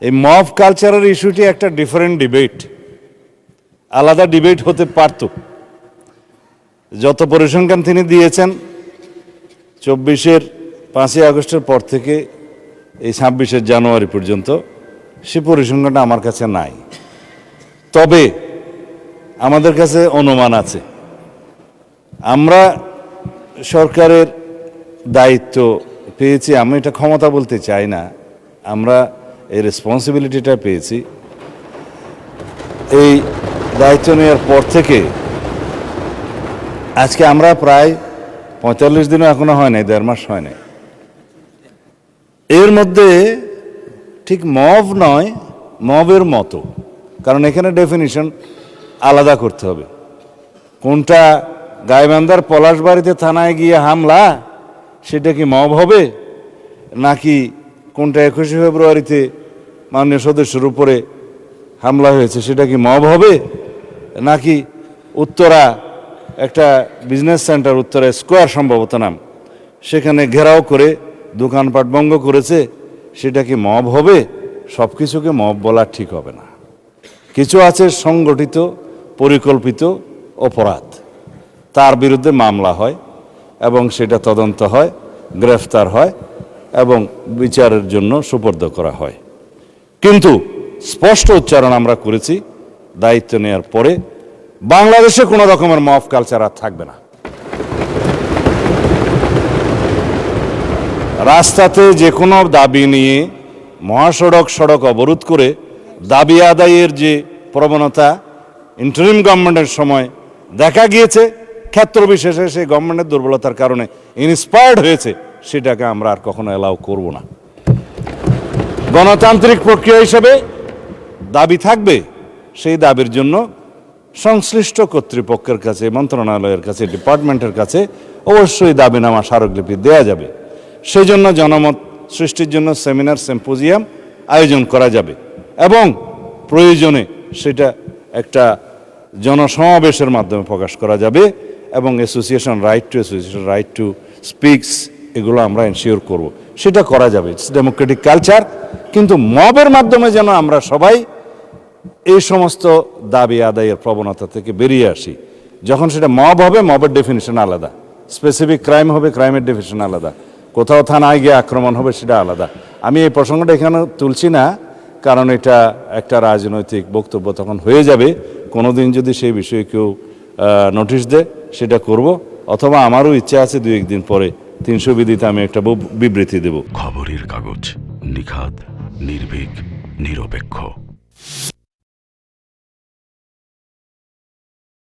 এই মব কালচারের ইস্যুটি একটা ডিফারেন্ট ডিবেট, আলাদা ডিবেট হতে পারত। যত পরিসংখ্যান তিনি দিয়েছেন 24-এর 5ই আগস্টের পর থেকে এই 26-এর জানুয়ারি পর্যন্ত, সে পরিসংখ্যানটা আমার কাছে নাই। তবে আমাদের কাছে অনুমান আছে। আমরা সরকারের দায়িত্ব পেয়েছি, আমি এটা ক্ষমতা বলতে চাই না, আমরা এই রেসপন্সিবিলিটিটা পেয়েছি। এই দায়িত্ব নেওয়ার পর থেকে আজকে আমরা প্রায় 45 দিনও এখনো হয় নাই, 1.5 মাস হয় নাই। এর মধ্যে ঠিক মব নয়, মবের মতো, কারণ এখানে ডেফিনিশন আলাদা করতে হবে। কোনটা গাইবান্ধার পলাশবাড়িতে থানায় গিয়ে হামলা, সেটা কি মব হবে? নাকি কোনটা 21শে ফেব্রুয়ারিতে মাননীয় সদস্যের উপরে হামলা হয়েছে, সেটা কি মব হবে? নাকি উত্তরা একটা বিজনেস সেন্টার, উত্তরা স্কোয়ার সম্ভবত নাম, সেখানে ঘেরাও করে দোকানপাট ভঙ্গ করেছে, সেটা কি মব হবে? সব কিছুকে মব বলা ঠিক হবে না। কিছু আছে সংগঠিত পরিকল্পিত অপরাধ, তার বিরুদ্ধে মামলা হয় এবং সেটা তদন্ত হয়, গ্রেফতার হয় এবং বিচারের জন্য সুপর্দ করা হয়। কিন্তু স্পষ্ট উচ্চারণ আমরা করেছি দায়িত্ব নেওয়ার পরে, বাংলাদেশে কোনো রকমের মব কালচার আর থাকবে না। রাস্তাতে যে কোনো দাবি নিয়ে মহাসড়ক সড়ক অবরোধ করে দাবি আদায়ের যে প্রবণতা ইন্টারিম গভর্নমেন্টের সময় দেখা গিয়েছে, ক্ষেত্র বিশেষে সেই গভর্নমেন্টের দুর্বলতার কারণে ইন্সপায়ার্ড হয়েছে, সেটাকে আমরা আর কখনো অ্যালাউ করব না। গণতান্ত্রিক প্রক্রিয়া হিসেবে দাবি থাকবে, সেই দাবির জন্য সংশ্লিষ্ট কর্তৃপক্ষের কাছে, মন্ত্রণালয়ের কাছে, ডিপার্টমেন্টের কাছে অবশ্যই দাবিনামা স্মারকলিপি দেওয়া যাবে। সেই জন্য জনমত সৃষ্টির জন্য সেমিনার, সিম্পোজিয়াম আয়োজন করা যাবে এবং প্রয়োজনে সেটা একটা জনসমাবেশের মাধ্যমে প্রকাশ করা যাবে এবং অ্যাসোসিয়েশন রাইট টু স্পিকস, এগুলো আমরা এনশিওর করব, সেটা করা যাবে। It's Democratic culture. কিন্তু মবের মাধ্যমে যেন আমরা সবাই এই সমস্ত দাবি আদায়ের প্রবণতা থেকে বেরিয়ে আসি। যখন সেটা মব হবে, মবের ডেফিনিশন আলাদা, স্পেসিফিক ক্রাইম হবে, ক্রাইমের ডেফিনিশন আলাদা, কোথাও থানায় গিয়ে আক্রমণ হবে, সেটা আলাদা। আমি এই প্রসঙ্গটা এখানে তুলছি না, কারণ এটা একটা রাজনৈতিক বক্তব্য তখন হয়ে যাবে। কোনোদিন যদি সেই বিষয়ে কেউ নোটিশ দেয়, সেটা করব, অথবা আমারও ইচ্ছা আছে 2-1 দিন পরে 300 বিধিতে আমি একটা বিবৃতি দেব। খবরের কাগজ, নিখাদ, নির্ভীক, নিরপেক্ষ।